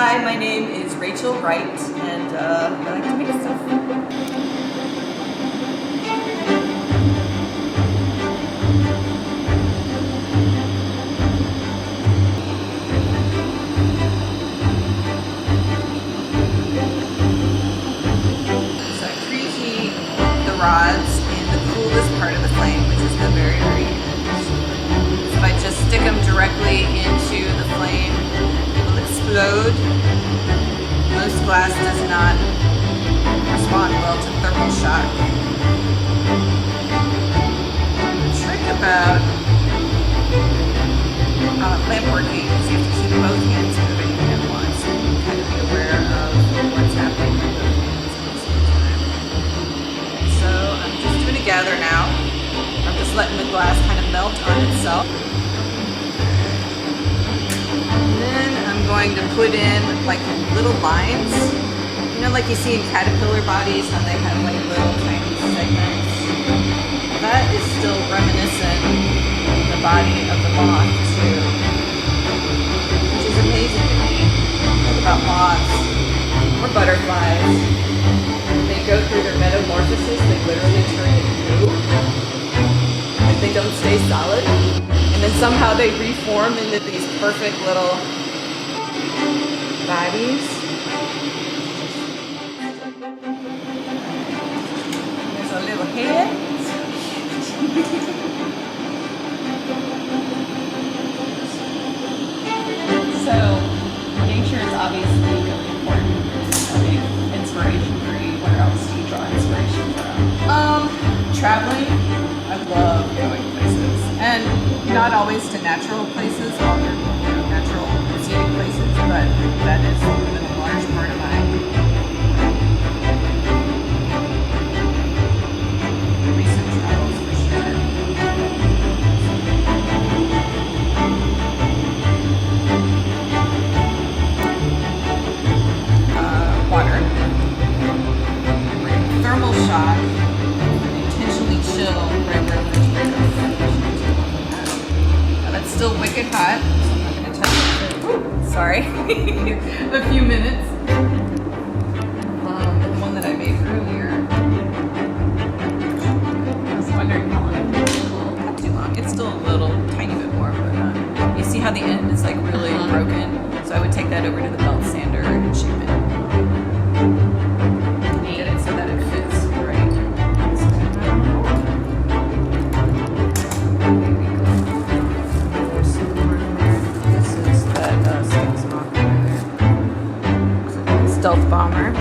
Hi, my name is Rachel Wright, and I like to make stuff. So I preheat the rods in the coolest part of the flame, which is the very, very end. So if I just stick them directly into the flame, it will explode. Most glass does not respond well to thermal shock. The trick about lamp working is you have to keep both hands moving at once and kind of be aware of what's happening with both hands at the same time. So I'm just doing a gather now. I'm just letting the glass kind of melt on itself. And then I'm going to put in like little lines. You know, like you see in caterpillar bodies, how they have like little tiny segments. That is still reminiscent of the body of the moth too, which is amazing to me. Think about moths or butterflies. They go through their metamorphosis. They literally turn into goo. Like they don't stay solid, and then somehow they reform into these perfect little bodies. There's a little head. So, nature is obviously really important. A big inspiration for you. Where else do you draw inspiration from? Traveling. I love going places, and not always to natural places, all the natural scenic places, but that is a large part of my recent travels for sure. Water. Thermal shock. Intentionally chill right where now that's still wicked hot, so I'm not going to touch it for, sorry, a few minutes. The one that I made earlier. I was wondering how long it was. Not too long. It's still a little tiny bit more, but you see how the end is like really broken? So I would take that over to the belt sander and shape it. Get it so that it fits right. There we go. There's some more in there. This is that stealth bomber there. Stealth bomber.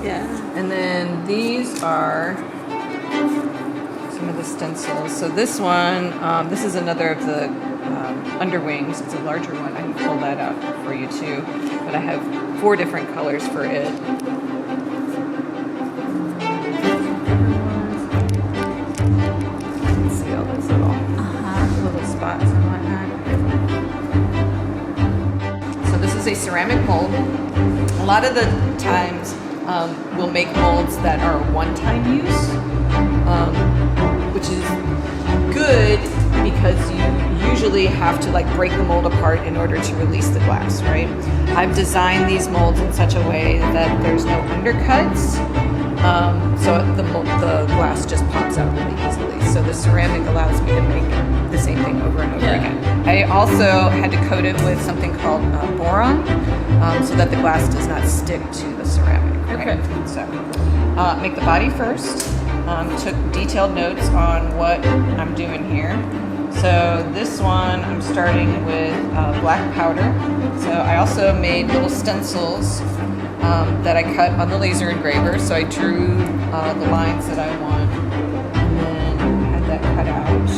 Yeah. And then these are some of the stencils. So this one, this is another of the underwings. It's a larger one. I can pull that out for you too. But I have 4 different colors for it. You can see all those little spots and whatnot. So this is a ceramic mold. A lot of the times we'll make molds that are one-time use, which is good because you usually have to like break the mold apart in order to release the glass, right? I've designed these molds in such a way that there's no undercuts, so the glass just pops out really easily. So the ceramic allows me to make the same thing over and over again. I also had to coat it with something called boron, so that the glass does not stick to the ceramic. Right? Okay. So make the body first. Took detailed notes on what I'm doing here. So this one, I'm starting with black powder. So I also made little stencils that I cut on the laser engraver. So I drew the lines that I want, and then had that cut out.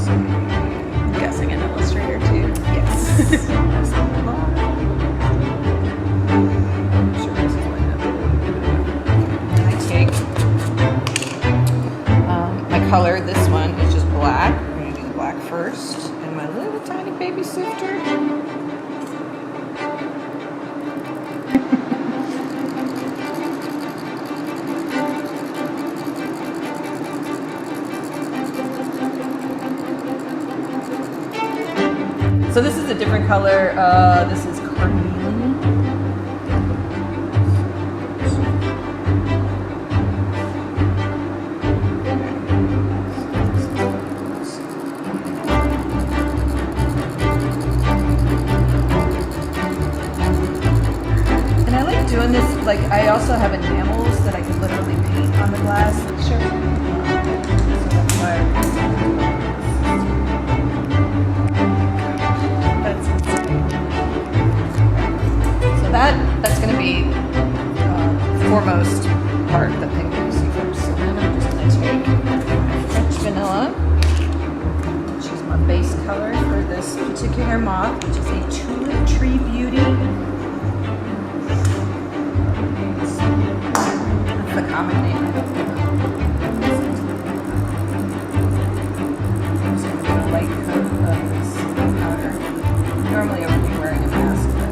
So, I'm guessing an illustrator too. yes. I take my color. This one is just black. I'm going to do the black first, and my little tiny baby sifter. So this is a different color. This is carnelian. have enamels that I can literally paint on the glass. Sure. So that's why that's insane. So that's going to be the foremost part that thing that you see first. So then I'm just going to take French vanilla, which is my base color for this particular moth, which is a tulip tree beauty. That's the common name. I don't know. I'm just going to put a light coat of this powder. Normally I would be wearing a mask, but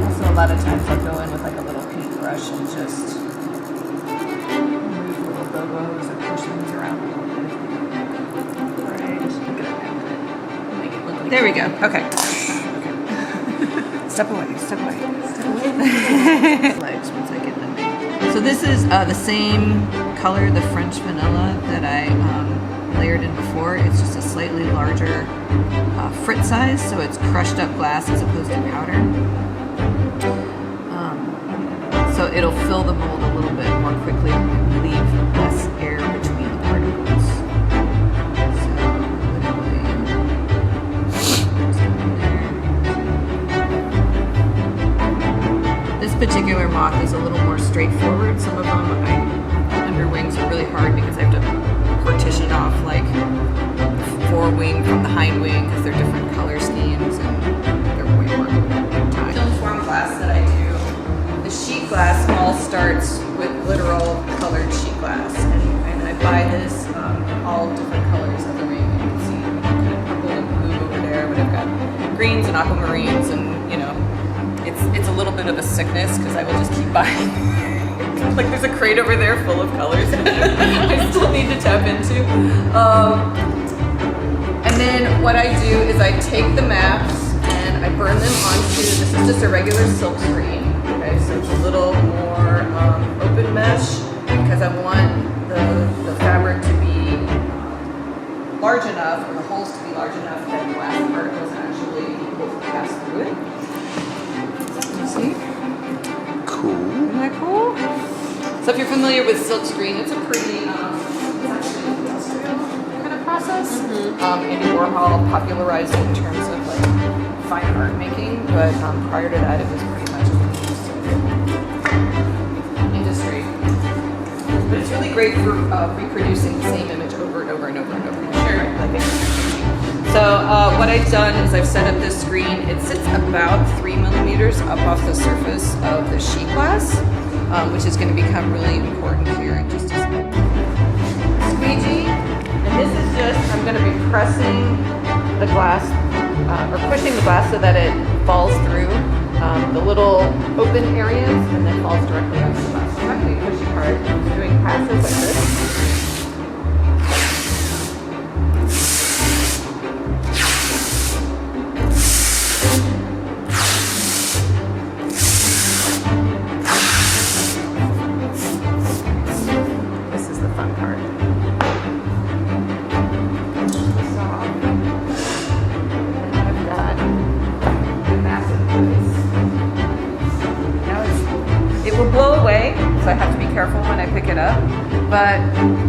also a lot of times I'll go in with like a little paintbrush and just remove little bobos or push things around a little bit. Right. Look at that. Make it look like there we go. Okay. Step away. Step away. Step away. Legs once I get them. So this is the same color, the French vanilla that I layered in before. It's just a slightly larger frit size, so it's crushed up glass as opposed to powder. So it'll fill the mold a little bit more quickly and leave less air between the particles. So literally, this particular moth is a little more straightforward. Some of them, under wings are really hard because I have to partition off like the forewing from the hind wing because they're different color schemes and they're way more time. Film form glass that I do. The sheet glass all starts with literal colored sheet glass, and I buy this all different colors of the rainbow. You can see kind of purple and blue over there, but I've got greens and aquamarines, and you know, it's a little bit of a sickness because I will just keep buying. Like there's a crate over there full of colors that I still need to tap into. And then what I do is I take the maps and I burn them onto, this is just a regular silk screen. Okay, so it's a little more open mesh because I want the fabric to be large enough, or the holes to be large enough that the glass particles actually will pass through it. You see? Cool. Isn't that cool? So if you're familiar with silk screen, it's a pretty actually industrial kind of process. Andy Warhol popularized it in terms of like fine art making, but prior to that, it was pretty much industry. But it's really great for reproducing the same image over and over and over and over. Sure. So what I've done is I've set up this screen. It sits about 3 millimeters up off the surface of the sheet glass, which is going to become really important here in just a second. Squeegee, and this is just, I'm going to be pressing the glass, or pushing the glass so that it falls through the little open areas and then falls directly onto the glass. So I'm not going to be pushing hard. I'm just doing passes like this. This is the fun part. I've got the map in place. Now it will blow away, so I have to be careful when I pick it up. But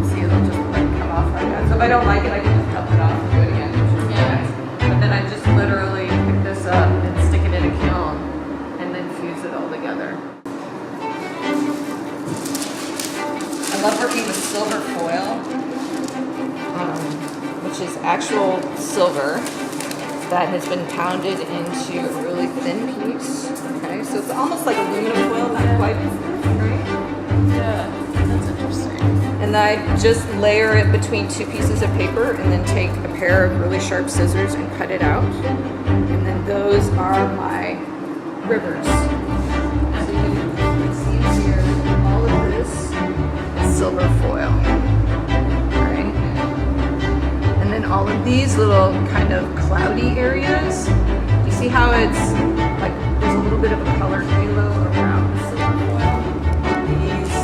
see, it'll just like come off like that. So if I don't like it, I can just cut it off and do it again. But then I just literally pick this up and stick it in a kiln and then fuse it all together. I love working with silver foil, which is actual silver that has been pounded into a really thin piece. Okay, so it's almost like aluminum foil, not quite, right? Yeah, that's interesting. And then I just layer it between two pieces of paper and then take a pair of really sharp scissors and cut it out. And then those are my rivers. So you can see here, all of this is silver foil. Right? And then all of these little kind of cloudy areas, you see how it's like there's a little bit of a color halo around the silver foil? These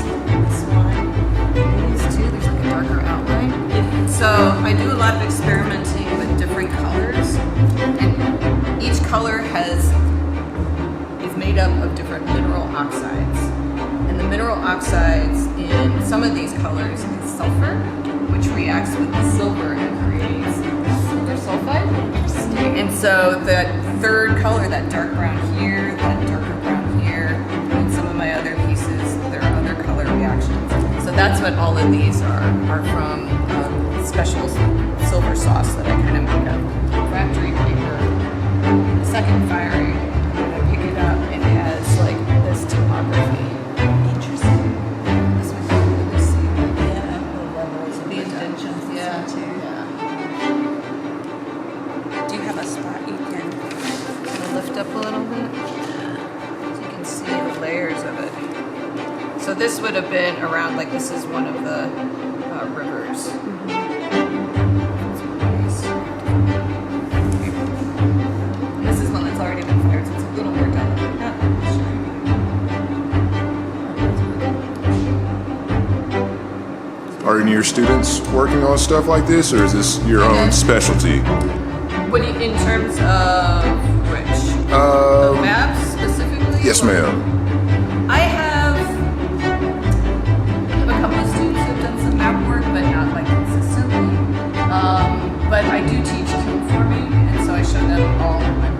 I do a lot of experimenting with different colors, and each color is made up of different mineral oxides. And the mineral oxides in some of these colors is sulfur, which reacts with the silver and creates silver sulfide. And so that third color, that dark brown here, that darker brown here, and some of my other pieces, there are other color reactions. So that's what all of these are from special silver sauce that I kind of make up. Factory paper, the second firing, when I pick it up, it has like this topography. Interesting. This one you can really see Yeah, the levels of the indentions. Yeah. too. Yeah. Do you have a spot you can? Gonna lift up a little bit so you can see the layers of it. So this would have been around, like this is one of the rivers. And this is one that's already been fired, so it's a little more delicate. Are any of your students working on stuff like this, or is this your own specialty? What do you, in terms of which? Maps specifically? Yes, or- ma'am. I have a couple of students who've done some map work, but not like consistently. But I do teach cube forming, and so I show them all of my